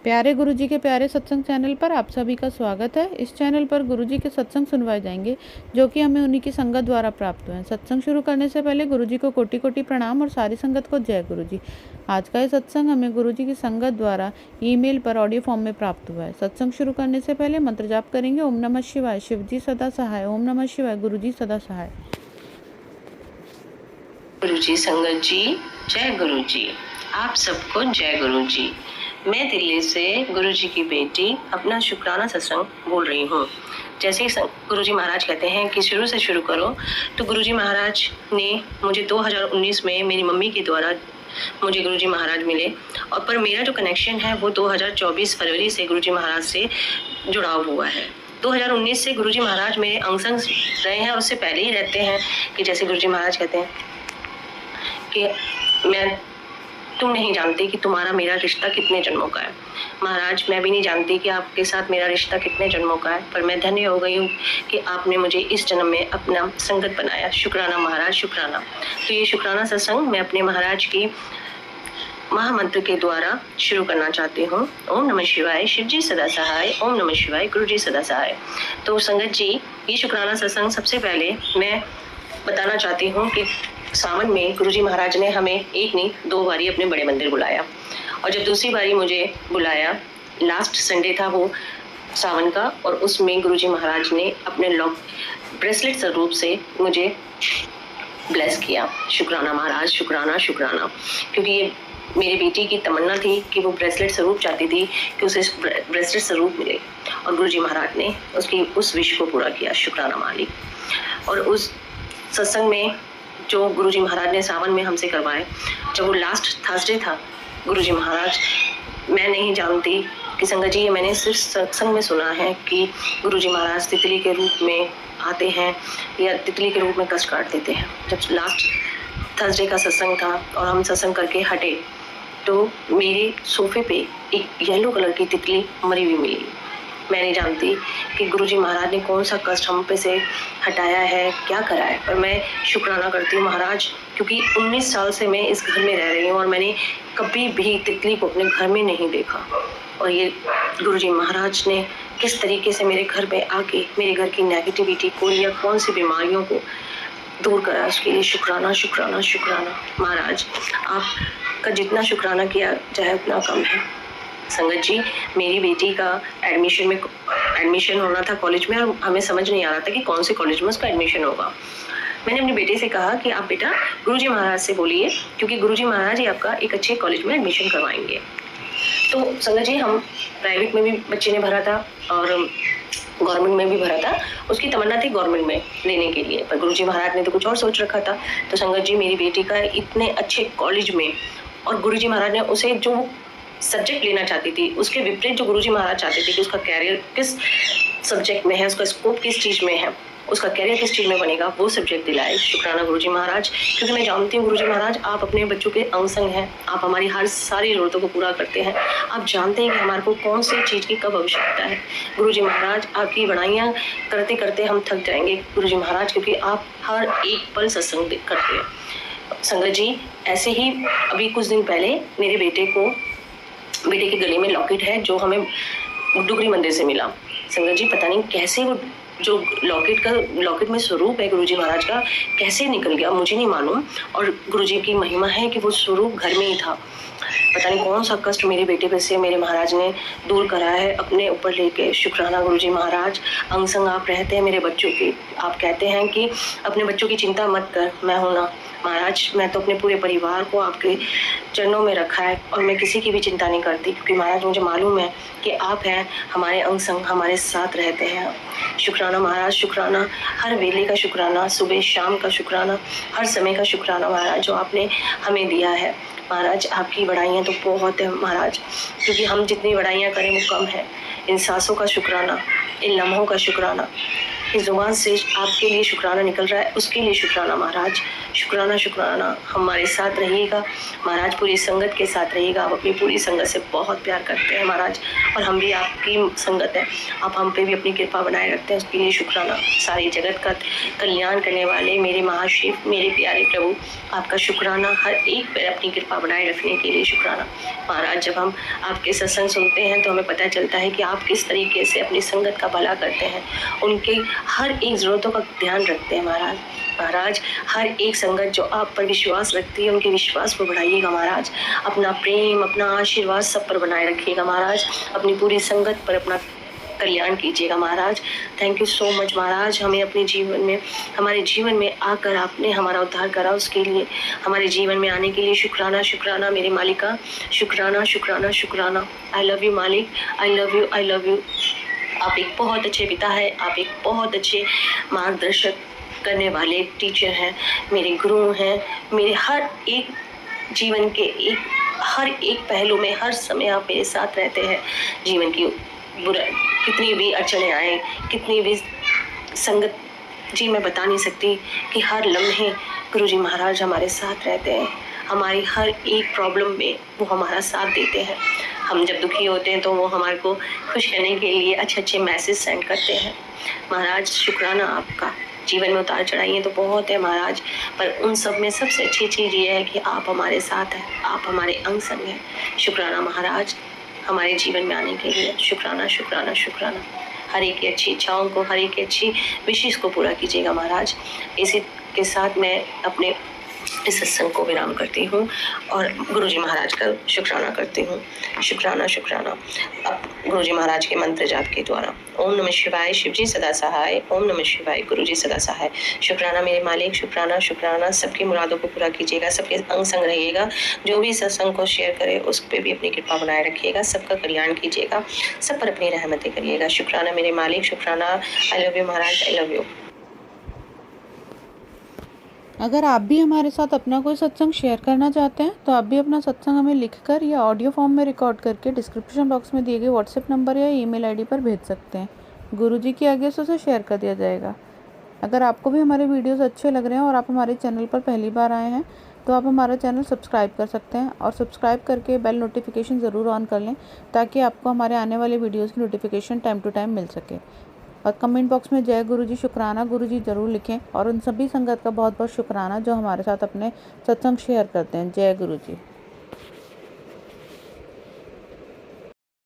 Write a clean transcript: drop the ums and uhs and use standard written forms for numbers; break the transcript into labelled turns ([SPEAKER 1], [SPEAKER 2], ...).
[SPEAKER 1] प्यारे गुरुजी के प्यारे सत्संग चैनल पर आप सभी का स्वागत है। इस चैनल पर गुरुजी के सत्संग सुनवाए जाएंगे जो कि हमें उन्हीं की संगत द्वारा प्राप्त हुए हैं। सत्संग शुरू करने से पहले गुरुजी को कोटि कोटि प्रणाम और सारी संगत को जय गुरुजी। आज का ये सत्संग हमें गुरुजी की संगत द्वारा ईमेल पर ऑडियो फॉर्म में प्राप्त हुआ है। सत्संग शुरू करने से पहले मंत्र जाप करेंगे। ओम नमः शिवाय, शिवजी सदा सहाय। ओम नमः शिवाय, गुरुजी सदा सहाय।
[SPEAKER 2] गुरुजी संगत जी, जय गुरुजी। आप सबको जय गुरुजी। मैं दिल्ली से गुरुजी की बेटी अपना शुक्राना सत्संग बोल रही हूँ। जैसे ही गुरुजी महाराज कहते हैं कि शुरू से शुरू करो, तो गुरुजी महाराज ने मुझे 2019 में मेरी मम्मी के द्वारा मुझे गुरुजी महाराज मिले, और पर मेरा जो कनेक्शन है वो 2024 फरवरी से गुरुजी महाराज से जुड़ाव हुआ है। 2019 से गुरुजी महाराज मेरे अंग संग रहे हैं और उससे पहले ही रहते हैं कि जैसे गुरुजी महाराज कहते हैं कि तुम नहीं जानती कि तुम्हारा मेरा रिश्ता कितने जन्मों का है। महाराज, मैं भी नहीं जानती कि आपके साथ मेरा रिश्ता कितने जन्मों का है, पर मैं धन्य हो गई हूँ कि आपने मुझे इस जन्म में अपना संगत बनाया। शुक्राना महाराज, शुक्राना। तो ये शुक्राना सत्संग मैं अपने महाराज की महामंत्र के द्वारा शुरू करना चाहती हूँ। ओम नमः शिवाय, शिवजी सदा सहाय। ओम नमः शिवाय, गुरुजी सदा सहाय। तो संगत जी, ये शुक्राना सत्संग सबसे पहले मैं बताना चाहती हूँ कि सावन में गुरुजी महाराज ने हमें एक नहीं 2 बारी अपने बड़े मंदिर बुलाया, और जब दूसरी बारी मुझे बुलाया, लास्ट संडे था वो सावन का, और उसमें गुरुजी महाराज ने अपने ब्रेसलेट स्वरूप से मुझे ब्लेस किया। शुक्राना महाराज, शुक्राना शुक्राना। क्योंकि ये मेरी बेटी की तमन्ना थी कि वो ब्रेसलेट स्वरूप चाहती थी कि उसे ब्रेसलेट स्वरूप मिले, और गुरुजी महाराज ने उसकी उस विश को पूरा किया। शुक्राना मालिक। और उस सत्संग में जो गुरुजी महाराज ने सावन में हमसे करवाए, जब वो लास्ट थर्सडे था, गुरुजी महाराज, मैं नहीं जानती कि संगत जी, ये मैंने सिर्फ सत्संग में सुना है कि गुरुजी महाराज तितली के रूप में आते हैं या तितली के रूप में कष्ट काट देते हैं। जब लास्ट थर्सडे का सत्संग था और हम सत्संग करके हटे, तो मेरे सोफे पे एक येलो कलर की तितली मरी हुई मिली। मैं नहीं जानती कि गुरुजी महाराज ने कौन सा कष्ट हम पे से हटाया है, क्या करा है, पर मैं शुक्राना करती हूँ महाराज, क्योंकि 19 साल से मैं इस घर में रह रही हूँ और मैंने कभी भी तितली को अपने घर में नहीं देखा। और ये गुरुजी महाराज ने किस तरीके से मेरे घर में आके मेरे घर की नेगेटिविटी को या कौन सी बीमारियों को दूर करा, उसके लिए शुक्राना शुक्राना शुक्राना। महाराज, आपका जितना शुक्राना किया जाए उतना कम है। संगत जी, मेरी बेटी का एडमिशन होना था कॉलेज में, और हमें समझ नहीं आ रहा था कि कौन से कॉलेज में उसका एडमिशन होगा। मैंने अपने बेटे से कहा कि आप बेटा गुरुजी महाराज से बोलिए, क्योंकि गुरुजी महाराज ही आपका एक अच्छे कॉलेज में एडमिशन करवाएंगे। तो संगत जी, हम प्राइवेट में भी बच्चे ने भरा था और गवर्नमेंट में भी भरा था। उसकी तमन्ना थी गवर्नमेंट में लेने के लिए, पर गुरुजी महाराज ने तो कुछ और सोच रखा था। तो संगत जी, मेरी बेटी का इतने अच्छे कॉलेज में, और गुरुजी महाराज ने उसे जो सब्जेक्ट लेना चाहती थी उसके विपरीत जो गुरुजी महाराज चाहते थे कि उसका कैरियर किस सब्जेक्ट में है, उसका स्कोप किस चीज़ में है, उसका कैरियर किस चीज़ में बनेगा, वो सब्जेक्ट दिलाए। शुक्राना गुरुजी महाराज, क्योंकि मैं जानती हूँ गुरुजी महाराज आप अपने बच्चों के अंग संग हैं, आप हमारी हर सारी ज़रूरतों को पूरा करते हैं। आप जानते हैं कि हमारे को कौन सी चीज़ की कब आवश्यकता है। गुरुजी महाराज, आपकी बड़ाइयाँ करते करते हम थक जाएंगे गुरुजी महाराज, क्योंकि आप हर एक पल सत्संग करते हैं। संगत जी, ऐसे ही अभी कुछ दिन पहले मेरे बेटे के गले में लॉकेट है जो हमें डुगरी मंदिर से मिला। संगत जी, पता नहीं कैसे वो जो लॉकेट में स्वरूप है गुरुजी महाराज का कैसे निकल गया, मुझे नहीं मालूम। और गुरुजी की महिमा है कि वो स्वरूप घर में ही था। पता नहीं कौन सा कष्ट मेरे बेटे पे से मेरे महाराज ने दूर करा है अपने ऊपर लेके। शुक्राना गुरुजी महाराज। अंग संग आप रहते हैं मेरे बच्चों की। आप कहते हैं कि अपने बच्चों की चिंता मत कर, मैं हूं ना। महाराज, मैं तो अपने पूरे परिवार को आपके चरणों में रखा है और मैं किसी की भी चिंता नहीं करती, क्योंकि महाराज मुझे मालूम है कि आप हैं हमारे अंग संग, हमारे साथ रहते हैं। शुक्राना महाराज, शुक्राना। हर वेले का शुक्राना, सुबह शाम का शुक्राना, हर समय का शुक्राना महाराज, जो आपने हमें दिया है। महाराज, आपकी बड़ाइयाँ तो बहुत है महाराज, क्योंकि हम जितनी बड़ाइयाँ करें वो कम है। इन सांसों का शुक्राना, इन लम्हों का शुक्राना, इस ज़ुबान से आपके लिए शुक्राना निकल रहा है, उसके लिए शुक्राना महाराज। शुक्राना, शुक्राना। हमारे साथ रहिएगा महाराज, पूरी संगत के साथ रहिएगा। आप अपनी पूरी संगत से बहुत प्यार करते हैं महाराज, और हम भी आपकी संगत है। आप हम पे भी अपनी कृपा बनाए रखते हैं, उसके लिए शुक्राना। सारे जगत का कल्याण करने वाले मेरे महाशिव, मेरे प्यारे प्रभु, आपका शुक्राना। हर एक पर अपनी कृपा बनाए रखने के लिए शुक्राना महाराज। जब हम आपके सत्संग सुनते हैं तो हमें पता चलता है कि आप किस तरीके से अपनी संगत का भला करते हैं, उनके हर एक ज़रूरतों का ध्यान रखते हैं महाराज। महाराज, हर एक संगत जो आप पर विश्वास रखती है, उनके विश्वास को बढ़ाइएगा महाराज। अपना प्रेम, अपना आशीर्वाद सब पर बनाए रखिएगा महाराज। अपनी पूरी संगत पर अपना कल्याण कीजिएगा महाराज। थैंक यू सो मच महाराज। हमें अपने जीवन में, हमारे जीवन में आकर आपने हमारा उद्धार करा, उसके लिए, हमारे जीवन में आने के लिए शुक्राना, शुक्राना मेरे मालिका। शुक्राना, शुक्राना, शुक्राना। आई लव यू मालिक, I love you, I love you. आप एक बहुत अच्छे पिता है, आप एक बहुत अच्छे मार्गदर्शक करने वाले टीचर हैं, मेरे गुरु हैं। मेरे हर एक जीवन के हर एक पहलू में हर समय आप मेरे साथ रहते हैं। जीवन की बुरा कितनी भी अड़चने आए, कितनी भी संगत जी, मैं बता नहीं सकती कि हर लम्हे गुरुजी महाराज हमारे साथ रहते हैं। हमारी हर एक प्रॉब्लम में वो हमारा साथ देते हैं। हम जब दुखी होते हैं तो वो हमारे को खुश करने के लिए अच्छे अच्छे मैसेज सेंड करते हैं महाराज। शुक्राना आपका। जीवन में उतार चढ़ाइयाँ तो बहुत है महाराज, पर उन सब में सबसे अच्छी चीज़ ये है कि आप हमारे साथ हैं, आप हमारे अंग संग हैं। शुक्राना महाराज, हमारे जीवन में आने के लिए शुक्राना, शुक्राना, शुक्राना। हर एक की अच्छी इच्छाओं को, हर एक की अच्छी विशेष को पूरा कीजिएगा महाराज। इसी के साथ मैं अपने इस सत्संग को विराम करती हूँ और गुरुजी महाराज का शुक्राना करती हूँ। शुक्राना, शुक्राना। अब गुरुजी महाराज के मंत्र जाप के द्वारा ओम नमः शिवाय, शिवजी सदा सहाय। ओम नमः शिवाय, गुरुजी सदा सहाय। शुक्राना मेरे मालिक, शुक्राना, शुक्राना। सबकी मुरादों को पूरा कीजिएगा, सबके अंग संग रहिएगा। जो भी सत्संग को शेयर करे उस पर भी अपनी कृपा बनाए रखिएगा, सबका कल्याण कीजिएगा, सब पर अपनी रहमतें करिएगा। शुक्राना मेरे मालिक, शुक्राना। I love you Maharaj, I love you.
[SPEAKER 1] अगर आप भी हमारे साथ अपना कोई सत्संग शेयर करना चाहते हैं तो आप भी अपना सत्संग हमें लिखकर या ऑडियो फॉर्म में रिकॉर्ड करके डिस्क्रिप्शन बॉक्स में दिए गए व्हाट्सएप नंबर या ईमेल आईडी पर भेज सकते हैं। गुरुजी की आज्ञा से उसे शेयर कर दिया जाएगा। अगर आपको भी हमारे वीडियोस अच्छे लग रहे हैं और आप हमारे चैनल पर पहली बार आए हैं तो आप हमारा चैनल सब्सक्राइब कर सकते हैं, और सब्सक्राइब करके बेल नोटिफिकेशन ज़रूर ऑन कर लें ताकि आपको हमारे आने वाले वीडियोज़ की नोटिफिकेशन टाइम टू टाइम मिल सके। और कमेंट बॉक्स में जय गुरुजी, शुक्राना गुरुजी ज़रूर लिखें, और उन सभी संगत का बहुत बहुत शुक्राना जो हमारे साथ अपने सत्संग शेयर करते हैं। जय गुरुजी।